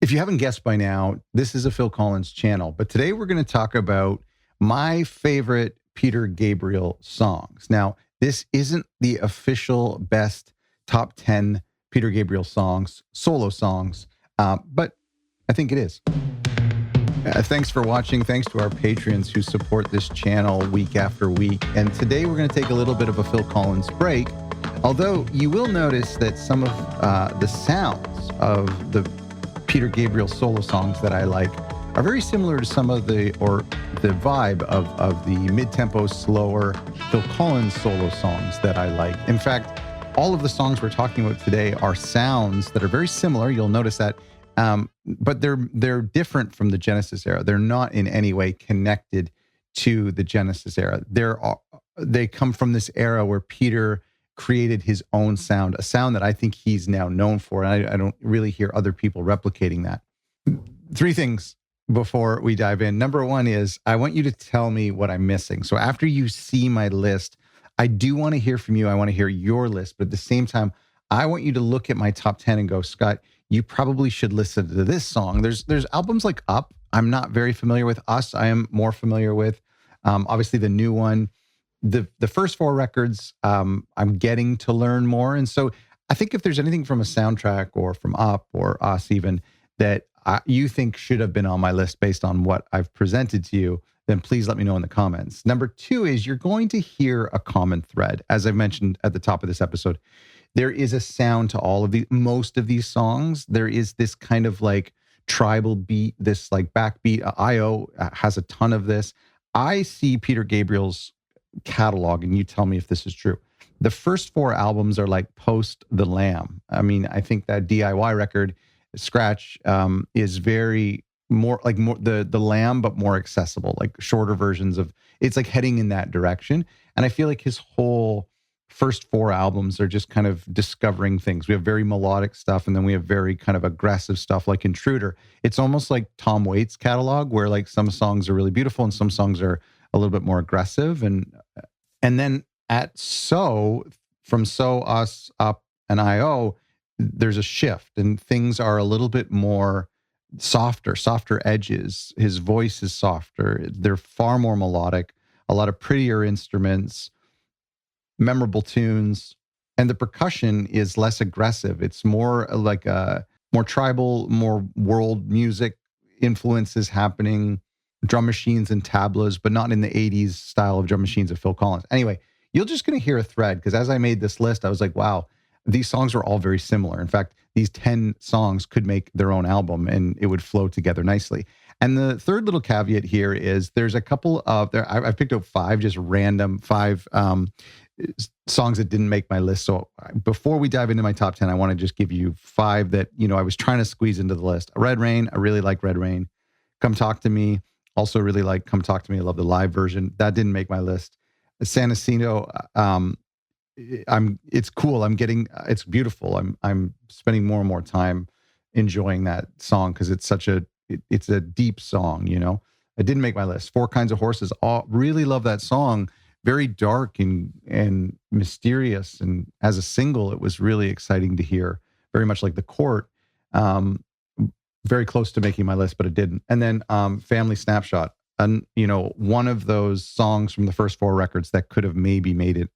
If you haven't guessed by now, this is a Phil Collins channel, but today we're going to talk about my favorite Peter Gabriel songs. Now, this isn't the official best top 10 Peter Gabriel songs, solo songs, but I think it is. Thanks for watching. Thanks to our patrons who support this channel week after week. And today we're going to take a little bit of a Phil Collins break, although you will notice that some of the sounds of the Peter Gabriel solo songs that I like are very similar to some of the vibe of the mid-tempo, slower Phil Collins solo songs that I like. In fact, all of the songs we're talking about today are sounds that are very similar. You'll notice that, but they're different from the Genesis era. They're not in any way connected to the Genesis era. They come from this era where Peter created his own sound, a sound that I think he's now known for. And I don't really hear other people replicating that. Three things before we dive in. Number one is I want you to tell me what I'm missing. So after you see my list, I do want to hear from you. I want to hear your list. But at the same time, I want you to look at my top 10 and go, Scott, you probably should listen to this song. There's albums like Up. I'm not very familiar with. Us, I am more familiar with. Obviously, the new one. The first four records, I'm getting to learn more. And so I think if there's anything from a soundtrack or from Up or Us even that you think should have been on my list based on what I've presented to you, then please let me know in the comments. Number two is you're going to hear a common thread. As I mentioned at the top of this episode, there is a sound to all of most of these songs. There is this kind of like tribal beat, this like backbeat. IO has a ton of this. I see Peter Gabriel's catalog, and you tell me if this is true. The first four albums are like post The Lamb. I mean, I think that DIY record, Scratch, is very more the Lamb, but more accessible, like shorter versions of. It's like heading in that direction. And I feel like his whole first four albums are just kind of discovering things. We have very melodic stuff, and then we have very kind of aggressive stuff like Intruder. It's almost like Tom Waits' catalog, where like some songs are really beautiful and some songs are a little bit more aggressive. And then at from Us, Up, and IO, there's a shift and things are a little bit more softer edges. His voice is softer. They're far more melodic, a lot of prettier instruments, memorable tunes, and the percussion is less aggressive. It's more like a more tribal, more world music influences happening, drum machines and tablas, but not in the 80s style of drum machines of Phil Collins. Anyway, you're just going to hear a thread, because as I made this list, I was like, wow, these songs are all very similar. In fact, these 10 songs could make their own album and it would flow together nicely. And the third little caveat here is there's a couple of, I've picked up five songs that didn't make my list. So before we dive into my top 10, I want to just give you five that, I was trying to squeeze into the list. Red Rain, I really like Red Rain. Come Talk to Me, also really like Come Talk to Me. I love the live version. That didn't make my list. San Jacinto, it's cool. It's beautiful. I'm spending more and more time enjoying that song because it's it's a deep song, It didn't make my list. Four Kinds of Horses, really love that song. Very dark and mysterious. And as a single, it was really exciting to hear. Very much like The Court. Very close to making my list, but it didn't. And then Family Snapshot, and one of those songs from the first four records that could have maybe made it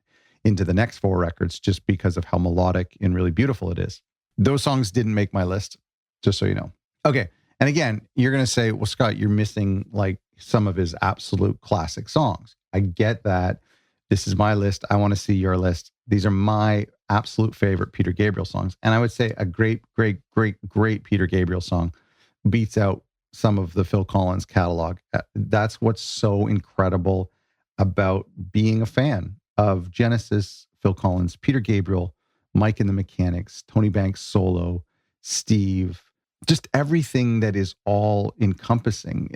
into the next four records just because of how melodic and really beautiful it is. Those songs didn't make my list, just so you know. Okay. And again, you're going to say, well, Scott, you're missing like some of his absolute classic songs. I get that. This is my list. I want to see your list. These are my absolute favorite Peter Gabriel songs. And I would say a great Peter Gabriel song beats out some of the Phil Collins catalog. That's what's so incredible about being a fan of Genesis, Phil Collins, Peter Gabriel, Mike and the Mechanics, Tony Banks solo, Steve, just everything that is all encompassing.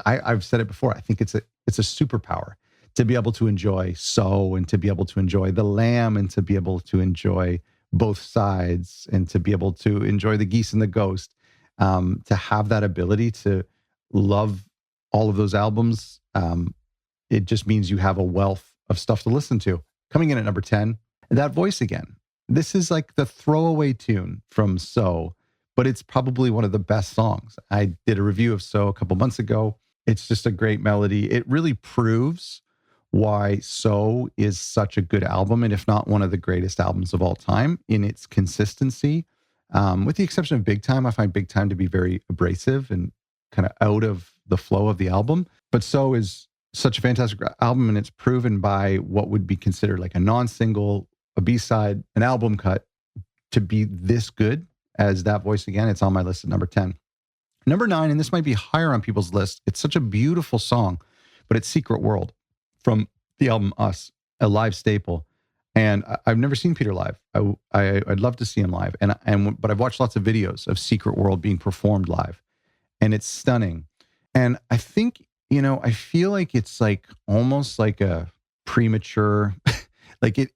I've said it before. I think it's a superpower to be able to enjoy and to be able to enjoy The Lamb and to be able to enjoy both sides and to be able to enjoy The Geese and the Ghost. To have that ability to love all of those albums, it just means you have a wealth of stuff to listen to. Coming in at number 10, that voice again. This is like the throwaway tune from but it's probably one of the best songs. I did a review of So a couple months ago. It's just a great melody. It really proves why So is such a good album, and if not one of the greatest albums of all time in its consistency. With the exception of Big Time, I find Big Time to be very abrasive and kind of out of the flow of the album. But So is such a fantastic album, and it's proven by what would be considered like a non-single, a B-side, an album cut to be this good as That Voice Again. It's on my list at number 10. Number 9, and this might be higher on people's list. It's such a beautiful song, but it's Secret World from the album Us, a live staple. And I've never seen Peter live. I'd love to see him live. But I've watched lots of videos of Secret World being performed live, and it's stunning. And I think, I feel like it's like almost like a premature, like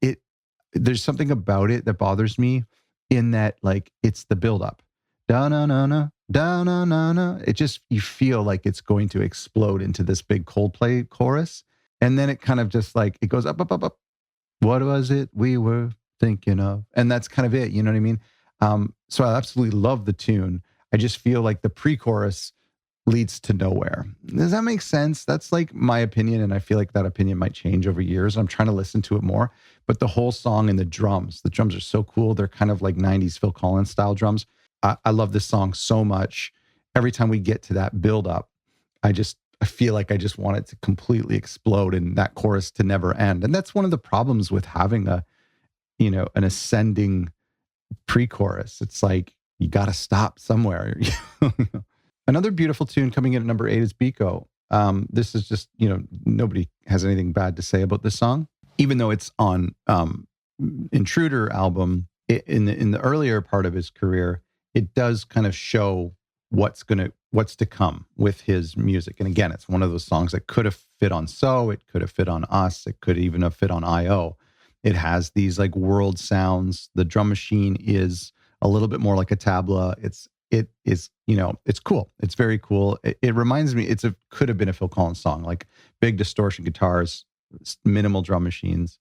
there's something about it that bothers me in that, like, it's the buildup. Da-na-na-na, da-na-na-na. It just, you feel like it's going to explode into this big Coldplay chorus. And then it kind of just like, it goes up, up, up, up. What was it we were thinking of? And that's kind of it. You know what I mean? So I absolutely love the tune. I just feel like the pre-chorus leads to nowhere. Does that make sense? That's like my opinion. And I feel like that opinion might change over years. I'm trying to listen to it more, but the whole song and the drums are so cool. They're kind of like 90s Phil Collins style drums. I love this song so much. Every time we get to that build up, I feel like I just want it to completely explode and that chorus to never end. And that's one of the problems with having an ascending pre-chorus. It's like, you got to stop somewhere. Another beautiful tune coming in at number 8 is Biko. This is just, nobody has anything bad to say about this song, even though it's on Intruder album. In the earlier part of his career, it does kind of show what's to come with his music. And again, it's one of those songs that could have fit on So, it could have fit on Us, it could even have fit on I.O. It has these like world sounds. The drum machine is a little bit more like a tabla. It is, it's cool. It's very cool. It reminds me, could have been a Phil Collins song, like big distortion guitars, minimal drum machines,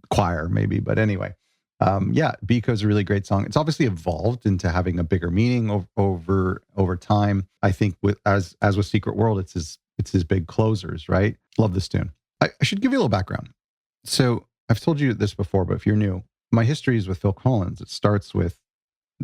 choir maybe. But anyway, Biko is a really great song. It's obviously evolved into having a bigger meaning over time. I think as with Secret World, it's his big closers, right? Love this tune. I should give you a little background. So I've told you this before, but if you're new, my history is with Phil Collins. It starts with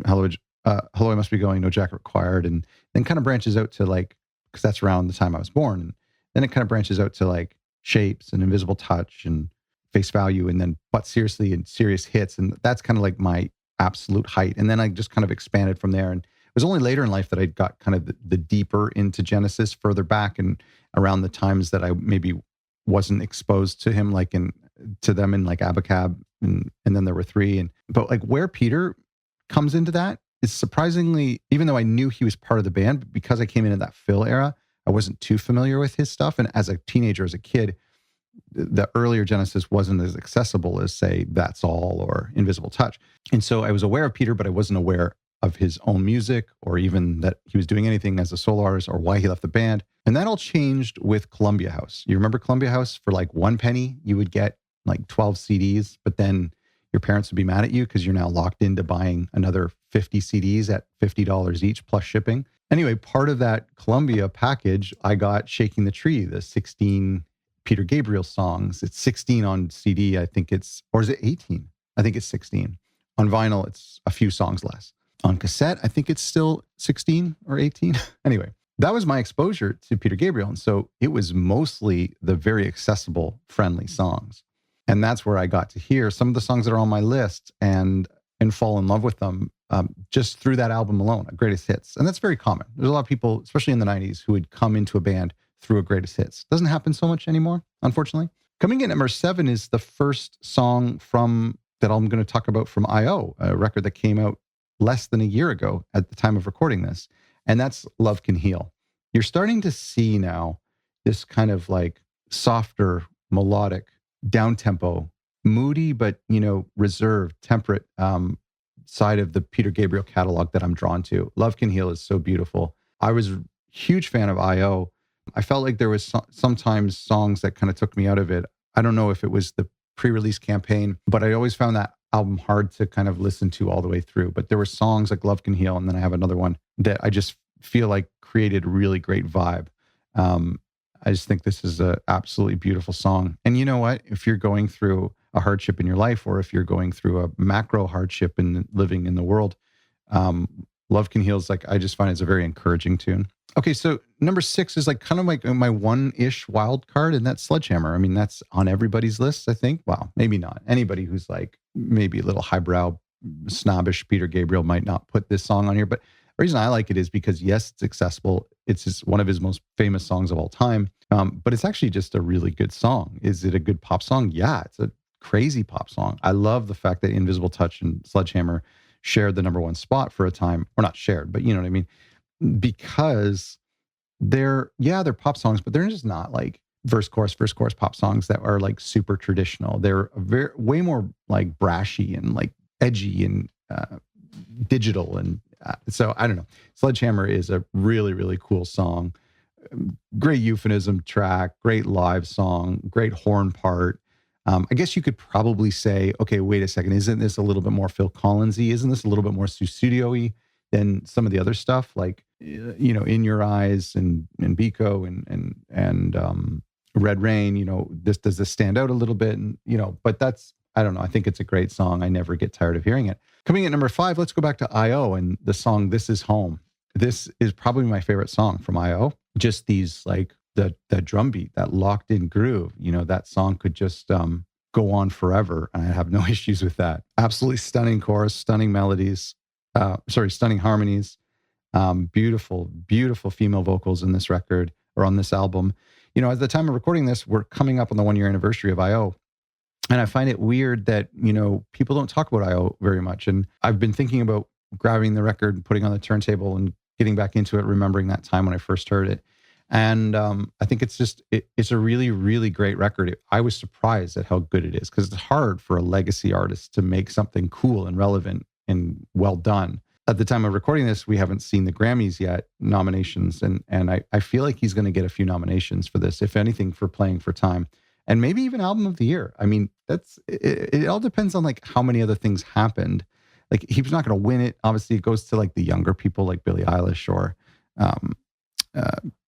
Hello, I Must Be Going, No Jacket Required, and then kind of branches out to like, because that's around the time I was born. And then it kind of branches out to like Shapes and Invisible Touch and Face Value, and then But Seriously and Serious Hits. And that's kind of like my absolute height. And then I just kind of expanded from there. And it was only later in life that I got kind of the deeper into Genesis, further back and around the times that I maybe wasn't exposed to him, to them in like Abacab. And then there were 3. But like where Peter comes into that is surprisingly, even though I knew he was part of the band, but because I came into that Phil era, I wasn't too familiar with his stuff. And as a teenager, as a kid, the earlier Genesis wasn't as accessible as, say, That's All or Invisible Touch. And so I was aware of Peter, but I wasn't aware of his own music or even that he was doing anything as a solo artist or why he left the band. And that all changed with Columbia House. You remember Columbia House? For like 1 penny, you would get like 12 CDs, but then your parents would be mad at you because you're now locked into buying another 50 CDs at $50 each plus shipping. Anyway, part of that Columbia package, I got Shaking the Tree, the 16 Peter Gabriel songs. It's 16 on CD, I think or is it 18? I think it's 16. On vinyl, it's a few songs less. On cassette, I think it's still 16 or 18. Anyway, that was my exposure to Peter Gabriel. And so it was mostly the very accessible, friendly songs. And that's where I got to hear some of the songs that are on my list and fall in love with them just through that album alone, a greatest hits. And that's very common. There's a lot of people, especially in the 90s, who would come into a band through a greatest hits. Doesn't happen so much anymore, unfortunately. Coming in at number 7 is the first song that I'm going to talk about from I.O., a record that came out less than a year ago at the time of recording this. And that's Love Can Heal. You're starting to see now this kind of like softer, melodic, down-tempo, moody, but, reserved, temperate side of the Peter Gabriel catalog that I'm drawn to. Love Can Heal is so beautiful. I was a huge fan of I.O. I felt like there was sometimes songs that kind of took me out of it. I don't know if it was the pre-release campaign, but I always found that album hard to kind of listen to all the way through. But there were songs like Love Can Heal, and then I have another one that I just feel like created a really great vibe. I just think this is a absolutely beautiful song. And you know what? If you're going through a hardship in your life, or if you're going through a macro hardship in living in the world, Love Can Heal is like, I just find it's a very encouraging tune. Okay, so number 6 is like kind of like my one-ish wild card, and that's Sledgehammer. I mean, that's on everybody's list, I think. Well, maybe not. Anybody who's like maybe a little highbrow, snobbish Peter Gabriel might not put this song on here. But the reason I like it is because, yes, it's accessible. It's one of his most famous songs of all time. But it's actually just a really good song. Is it a good pop song? Yeah, it's a crazy pop song. I love the fact that Invisible Touch and Sledgehammer shared the number 1 spot for a time, or not shared, but you know what I mean? Because they're pop songs, but they're just not like verse, chorus pop songs that are like super traditional. They're way more like brashy and like edgy and digital. And so I don't know. Sledgehammer is a really, really cool song. Great euphemism track, great live song, great horn part. I guess you could probably say, okay, wait a second, isn't this a little bit more Phil Collins-y? Isn't this a little bit more studio-y than some of the other stuff, like In Your Eyes and Biko and Red Rain? Does this stand out a little bit? And but that's, I don't know. I think it's a great song. I never get tired of hearing it. Coming at number 5, let's go back to I.O. and the song "This Is Home." This is probably my favorite song from I.O. Just these like the drum beat, that locked in groove. That song could just go on forever, and I have no issues with that. Absolutely stunning chorus, stunning melodies. Stunning harmonies. Beautiful, beautiful female vocals in this record, or on this album. At the time of recording this, we're coming up on the 1-year anniversary of I.O. And I find it weird that, people don't talk about I.O. very much. And I've been thinking about grabbing the record and putting it on the turntable and getting back into it, remembering that time when I first heard it. And I think it's a really, really great record. I was surprised at how good it is, because it's hard for a legacy artist to make something cool and relevant and well done. At the time of recording this, we haven't seen the Grammys yet, nominations. And I feel like he's going to get a few nominations for this, if anything, for Playing for Time. And maybe even Album of the Year. I mean, it all depends on like how many other things happened. Like, he's not going to win it. Obviously, it goes to like the younger people like Billie Eilish or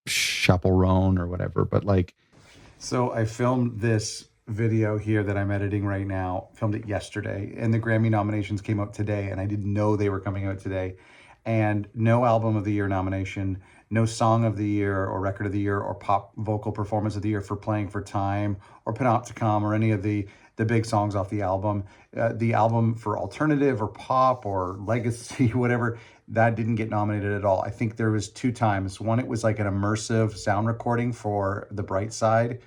Chappell Roan or whatever. But like, so I filmed this video here that I'm editing right now, filmed it yesterday, and the Grammy nominations came out today, and I didn't know they were coming out today. And no Album of the Year nomination, no Song of the Year or Record of the Year or Pop Vocal Performance of the Year for Playing for Time or Panopticon or any of the big songs off the album. The album for alternative or pop or legacy, whatever, that didn't get nominated at all. I think there was 2 times. One, it was like an immersive sound recording for The Bright Side,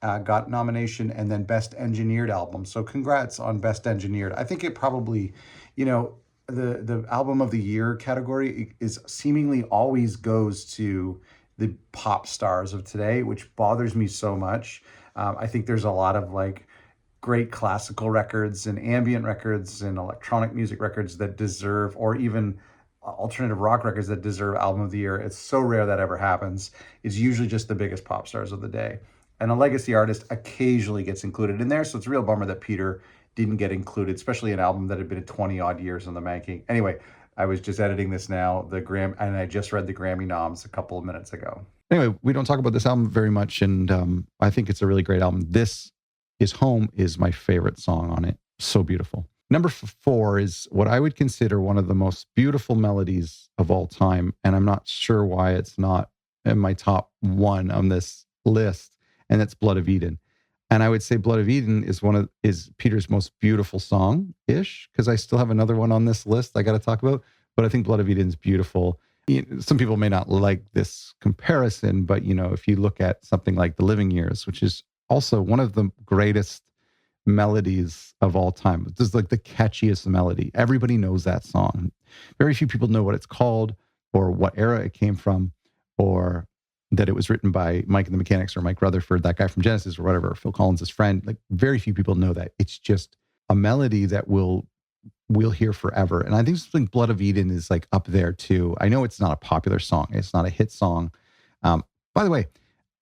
got nomination, and then Best Engineered Album. So congrats on Best Engineered. I think it probably, the Album of the Year category is seemingly always goes to the pop stars of today, which bothers me so much. I think there's a lot of like great classical records and ambient records and electronic music records that deserve, or even alternative rock records that deserve Album of the Year. It's so rare that ever happens. It's usually just the biggest pop stars of the day. And a legacy artist occasionally gets included in there. So it's a real bummer that Peter didn't get included, especially an album that had been 20 odd years in the making. Anyway, I was just editing this now, and I just read the Grammy noms a couple of minutes ago. Anyway, we don't talk about this album very much, and I think it's a really great album. This Is Home is my favorite song on it. So beautiful. Number 4 is what I would consider one of the most beautiful melodies of all time, and I'm not sure why it's not in my top 1 on this list, and that's Blood of Eden. And I would say Blood of Eden is Peter's most beautiful song-ish, because I still have another one on this list I got to talk about, but I think Blood of Eden is beautiful. Some people may not like this comparison, but if you look at something like The Living Years, which is also one of the greatest melodies of all time. This is like the catchiest melody. Everybody knows that song. Very few people know what it's called, or what era it came from, or that it was written by Mike and the Mechanics or Mike Rutherford, that guy from Genesis or whatever, Phil Collins' friend. Like, very few people know that. It's just a melody that we'll hear forever. And I think something Blood of Eden is like up there too. I know it's not a popular song. It's not a hit song. By the way,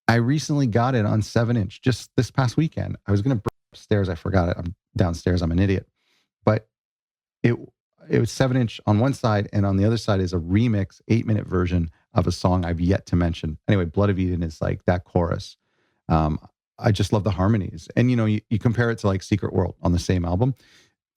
I recently got it on 7-inch just this past weekend. I was going to bring it upstairs. I forgot it. I'm downstairs. I'm an idiot. But it it was 7-inch on one side, and on the other side is a remix 8-minute version of a song I've yet to mention. Anyway, Blood of Eden is like that chorus. Um, I just love the harmonies. And you compare it to like Secret World on the same album.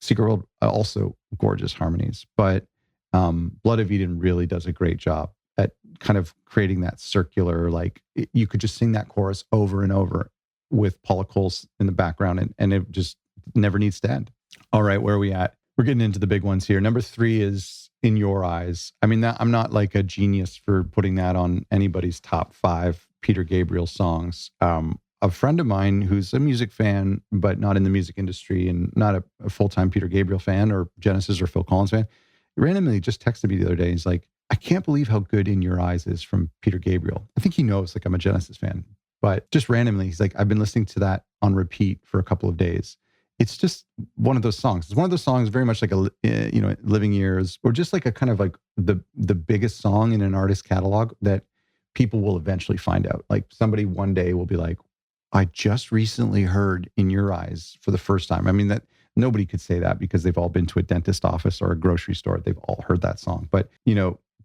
Secret World, also gorgeous harmonies, but Blood of Eden really does a great job at kind of creating that circular, like you could just sing that chorus over and over with Paula Cole's in the background, and it just never needs to end. All right, where are we at? We're getting into the big ones here. Number 3 is In Your Eyes. I mean, I'm not like a genius for putting that on anybody's top 5 Peter Gabriel songs. A friend of mine who's a music fan, but not in the music industry and not a full-time Peter Gabriel fan or Genesis or Phil Collins fan, randomly just texted me the other day. He's like, I can't believe how good In Your Eyes is from Peter Gabriel. I think he knows like I'm a Genesis fan, but just randomly, he's like, I've been listening to that on repeat for a couple of days. It's just one of those songs. It's one of those songs very much like Living Years, or just like a kind of like the biggest song in an artist's catalog that people will eventually find out. Like somebody one day will be like, I just recently heard In Your Eyes for the first time. I mean, that nobody could say that because they've all been to a dentist office or a grocery store. They've all heard that song. But,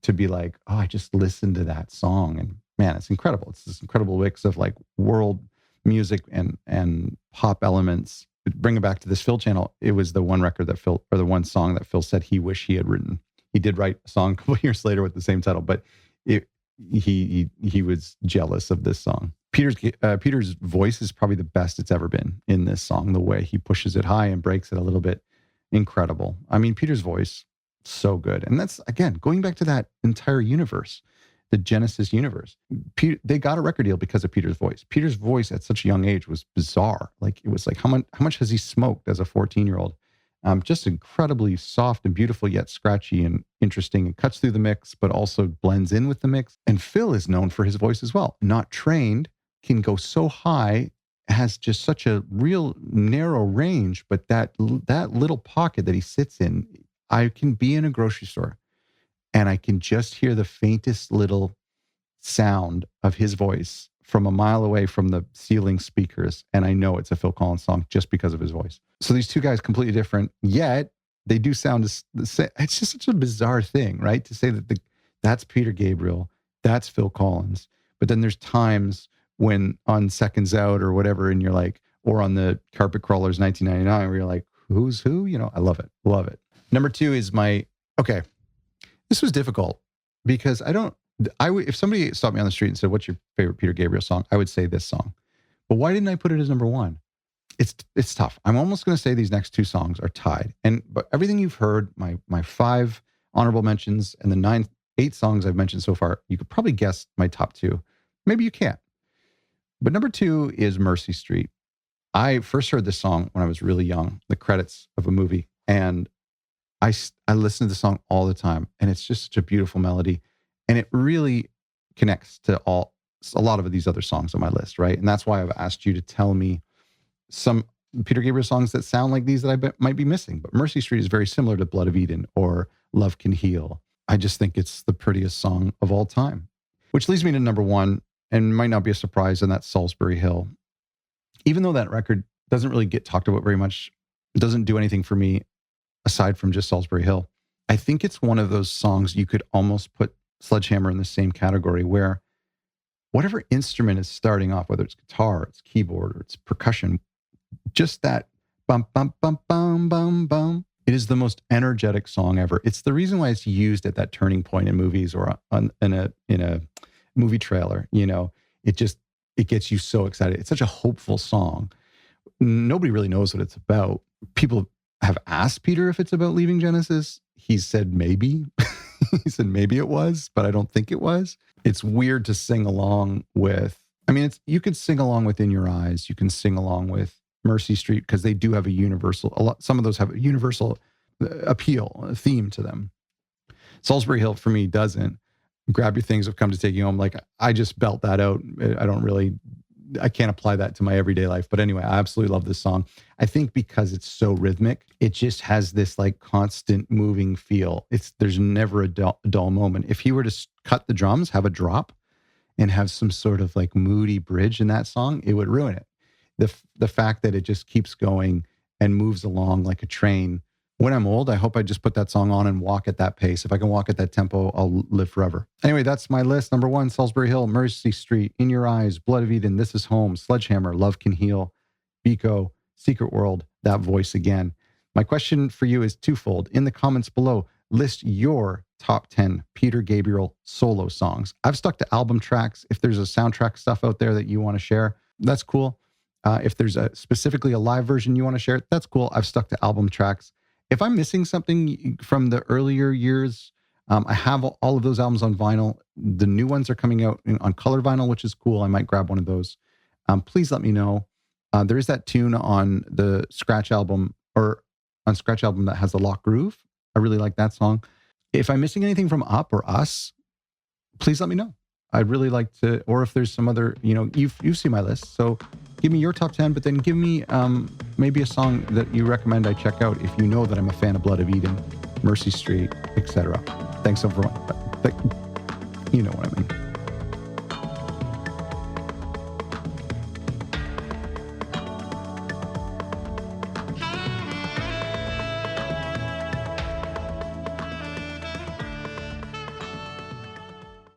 to be like, oh, I just listened to that song. And man, it's incredible. It's this incredible mix of like world music and pop elements. Bring it back to this Phil channel. It was the one record that Phil, or the one song that Phil said he wished he had written. He did write a song a couple of years later with the same title, but he was jealous of this song. Peter's voice is probably the best it's ever been in this song. The way he pushes it high and breaks it a little bit, incredible. I mean, Peter's voice, so good. And that's, again, going back to that entire universe, the Genesis universe. They got a record deal because of Peter's voice. Peter's voice at such a young age was bizarre. Like it was like, how much has he smoked as a 14-year-old? Just incredibly soft and beautiful, yet scratchy and interesting, and cuts through the mix, but also blends in with the mix. And Phil is known for his voice as well. Not trained, can go so high, has just such a real narrow range, but that little pocket that he sits in, I can be in a grocery store and I can just hear the faintest little sound of his voice from a mile away from the ceiling speakers, and I know it's a Phil Collins song just because of his voice. So these two guys completely different, yet they do sound the same. It's just such a bizarre thing, right? To say that that's Peter Gabriel, that's Phil Collins, but then there's times when on Seconds Out or whatever, and you're like, or on the Carpet Crawlers 1999, where you're like, who's who? I love it. Love it. Number 2 is okay, this was difficult because if somebody stopped me on the street and said, what's your favorite Peter Gabriel song? I would say this song. But why didn't I put it as number 1? It's tough. I'm almost going to say these next 2 songs are tied. But everything you've heard, my 5 honorable mentions and the 8 songs I've mentioned so far, you could probably guess my top 2. Maybe you can't. But number 2 is Mercy Street. I first heard this song when I was really young, the credits of a movie. And I listen to the song all the time. And it's just such a beautiful melody. And it really connects to a lot of these other songs on my list, right? And that's why I've asked you to tell me some Peter Gabriel songs that sound like these that I might be missing. But Mercy Street is very similar to Blood of Eden or Love Can Heal. I just think it's the prettiest song of all time. Which leads me to number 1, and might not be a surprise, and that's Salsbury Hill. Even though that record doesn't really get talked about very much, it doesn't do anything for me aside from just Salsbury Hill. I think it's one of those songs you could almost put Sledgehammer in the same category, where whatever instrument is starting off, whether it's guitar, it's keyboard, or it's percussion, just that bum, bum, bum, bum, bum, bum. It is the most energetic song ever. It's the reason why it's used at that turning point in movies or in a movie trailer. It gets you so excited. It's such a hopeful song. Nobody really knows what it's about. People have asked Peter if it's about leaving Genesis. He said maybe. He said maybe it was, but I don't think it was. It's weird to sing along with. I mean, you could sing along with In Your Eyes. You can sing along with Mercy Street because they do have some of those have a universal appeal, a theme to them. Salsbury Hill for me doesn't. Grab Your Things, Have Come to Take You Home. Like, I just belt that out. I can't apply that to my everyday life. But anyway, I absolutely love this song. I think because it's so rhythmic, it just has this like constant moving feel. There's never a dull moment. If he were to cut the drums, have a drop, and have some sort of like moody bridge in that song, it would ruin it. The fact that it just keeps going and moves along like a train When I'm old, I hope I just put that song on and walk at that pace. If I can walk at that tempo, I'll live forever. Anyway, that's my list. Number 1, Salsbury Hill, Mercy Street, In Your Eyes, Blood of Eden, This Is Home, Sledgehammer, Love Can Heal, Biko, Secret World, That Voice Again. My question for you is twofold. In the comments below, list your top 10 Peter Gabriel solo songs. I've stuck to album tracks. If there's a soundtrack stuff out there that you want to share, that's cool. If there's specifically a live version you want to share, that's cool. I've stuck to album tracks. If I'm missing something from the earlier years, I have all of those albums on vinyl. The new ones are coming out on color vinyl, which is cool. I might grab one of those. Please let me know. There is that tune on the Scratch album, or on Scratch album, that has the lock groove. I really like that song. If I'm missing anything from Up or Us, please let me know. I'd really like to, or if there's some other, you've seen my list. So give me your top 10, but then give me maybe a song that you recommend I check out if you know that I'm a fan of Blood of Eden, Mercy Street, etc. Thanks so much. You know what I mean.